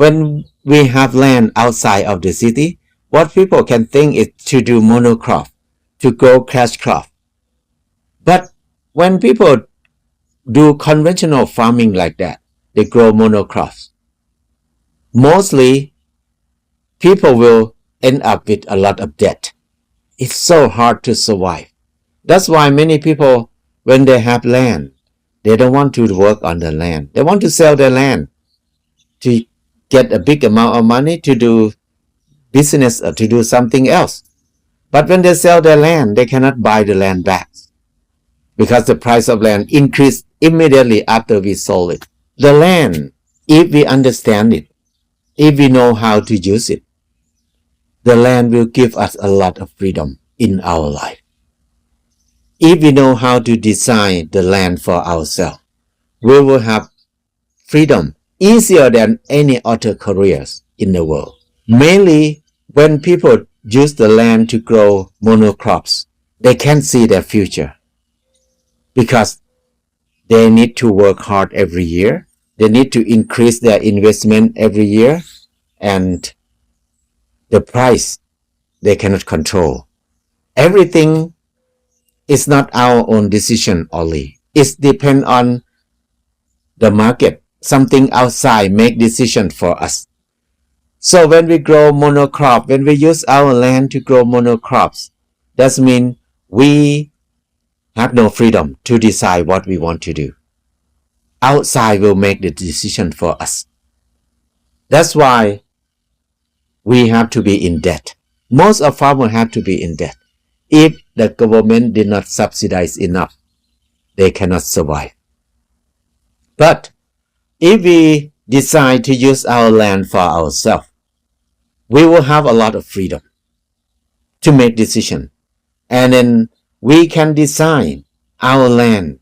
When we have land outside of the city, what people can think is to do monocrop, to grow cash crop. But when people do conventional farming like that, they grow monocrops. Mostly, people will end up with a lot of debt. It's so hard to survive. That's why many people, when they have land, they don't want to work on the land. They want to sell their land to get a big amount of money to do business or to do something else. But when they sell their land, they cannot buy the land back because the price of land increased immediately after we sold it. The land, if we understand it, if we know how to use it, the land will give us a lot of freedom in our life. If we know how to design the land for ourselves, we will have freedom easier than any other careers in the world. Mainly when people use the land to grow monocrops, they can't see their future because they need to work hard every year. They need to increase their investment every year, and the price they cannot control. Everything is not our own decision only. It depends on the market. Something outside make decision for us. So when we grow monocrop, when we use our land to grow monocrops, that means we have no freedom to decide what we want to do. Outside will make the decision for us. That's why we have to be in debt. Most of farmers have to be in debt. If the government did not subsidize enough, they cannot survive. But if we decide to use our land for ourselves, we will have a lot of freedom to make decisions. And then we can design our land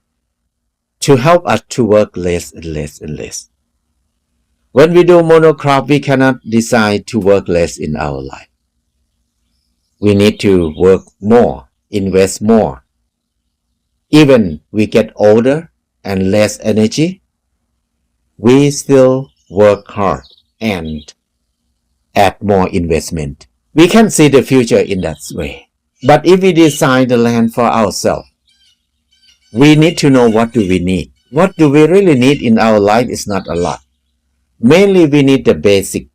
to help us to work less and less and less. When we do monocrop, we cannot decide to work less in our life. We need to work more, invest more. Even we get older and less energy, we still work hard and add more investment. We can see the future in that way. But if we design the land for ourselves, we need to know what do we need. What do we really need in our life is not a lot. Mainly we need the basic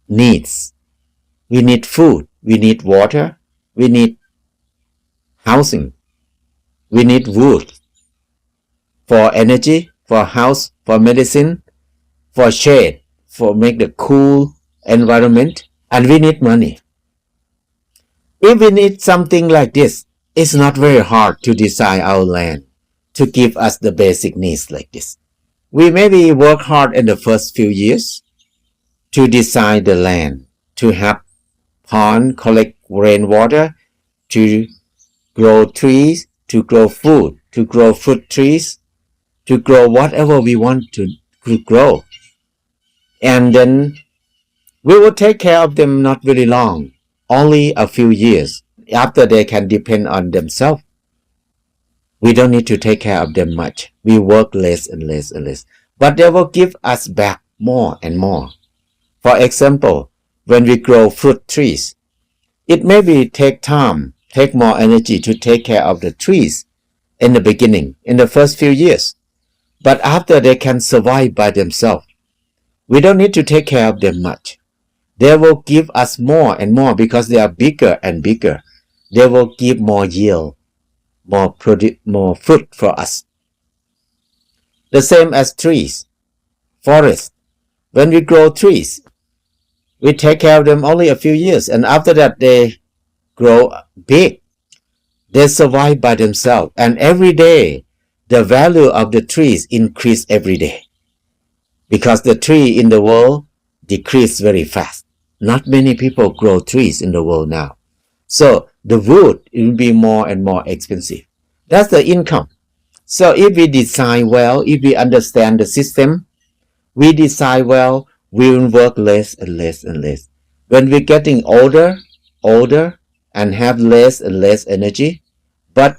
needs. We need food, we need water, we need housing, we need wood for energy, for house, for medicine, for shade, for make the cool environment, and we need money. If we need something like this, it's not very hard to design our land to give us the basic needs like this. We maybe work hard in the first few years to design the land, to have pond, collect rainwater, to grow trees, to grow food, to grow fruit trees, to grow whatever we want to grow. And then we will take care of them not very long, only a few years. After they can depend on themselves. We don't need to take care of them much. We work less and less and less. But they will give us back more and more. For example, when we grow fruit trees, it maybe take time, take more energy to take care of the trees in the beginning, in the first few years. But after they can survive by themselves, we don't need to take care of them much. They will give us more and more because they are bigger and bigger. They will give more yield, more fruit for us. The same as trees, forests. When we grow trees, we take care of them only a few years, and after that they grow big. They survive by themselves, and every day the value of the trees increase every day because the tree in the world decrease very fast. Not many people grow trees in the world now. So the wood will be more and more expensive. That's the income. So if we design well, if we understand the system, we design well, we will work less and less and less. When we're getting older and have less and less energy, but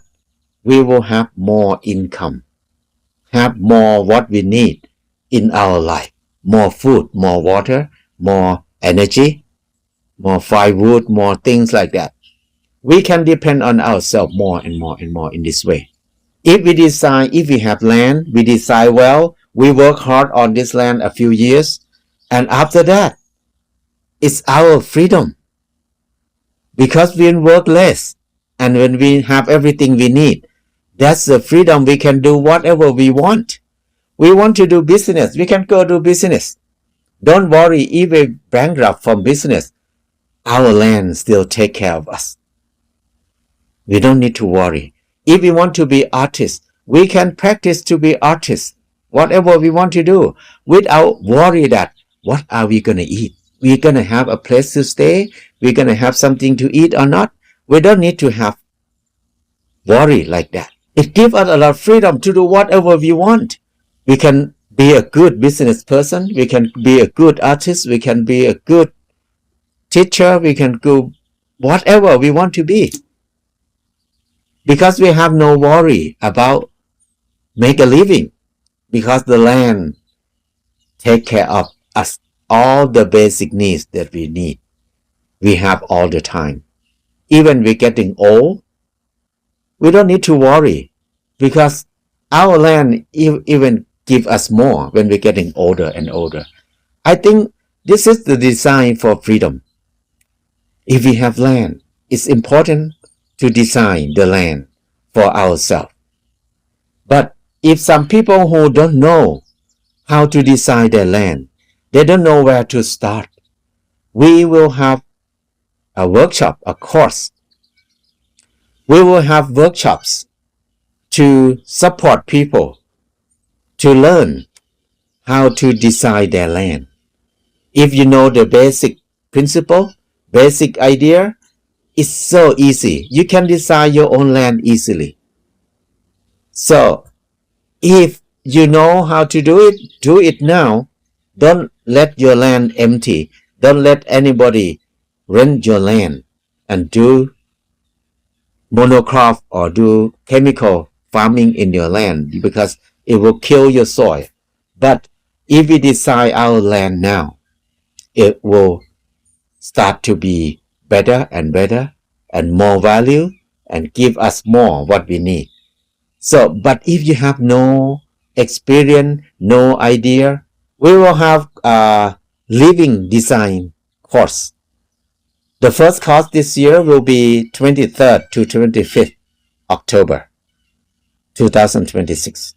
we will have more income, have more what we need in our life, more food, more water, more energy, more firewood, more things like that. We can depend on ourselves more and more and more in this way. If we have land, we decide well, we work hard on this land a few years, and after that, it's our freedom. Because we work less, and when we have everything we need, that's the freedom. We can do whatever we want. We want to do business, we can go do business. Don't worry, if we bankrupt from business, our land still take care of us. We don't need to worry. If we want to be artists, we can practice to be artists, whatever we want to do, without worry that what are we going to eat? We're going to have a place to stay? We're going to have something to eat or not? We don't need to have worry like that. It gives us a lot of freedom to do whatever we want. We can be a good business person. We can be a good artist. We can be a good teacher. We can do whatever we want to be. Because we have no worry about make a living. Because the land take care of us. All the basic needs that we need, we have all the time. Even we're getting old, we don't need to worry because our land even give us more when we're getting older and older. I think this is the design for freedom. If we have land, it's important to design the land for ourselves. But if some people who don't know how to design their land, they don't know where to start, we will have a workshop, a course. We will have workshops to support people to learn how to design their land. If you know the basic principle, basic idea, it's so easy. You can design your own land easily. So, if you know how to do it now. Don't let your land empty. Don't let anybody rent your land and do monocrop or do chemical farming in your land because it will kill your soil. But if we design our land now, it will start to be better and more value and give us more what we need. So, but if you have no experience, no idea, we will have a living design course. The first course this year will be 23rd to 25th October 2026.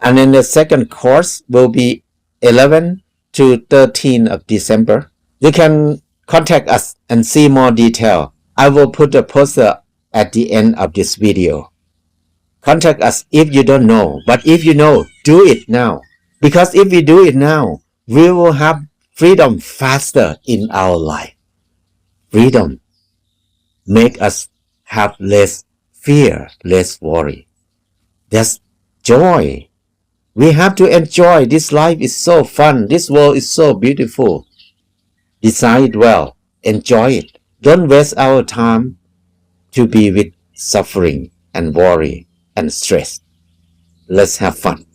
And then the second course will be 11 to 13 of December. You can contact us and see more detail. I will put a poster at the end of this video. Contact us if you don't know, but if you know, do it now. Because if we do it now, we will have freedom faster in our life. Freedom make us have less fear, less worry. That's joy. We have to enjoy. This life is so fun. This world is so beautiful. Design it well. Enjoy it. Don't waste our time to be with suffering and worry and stress. Let's have fun.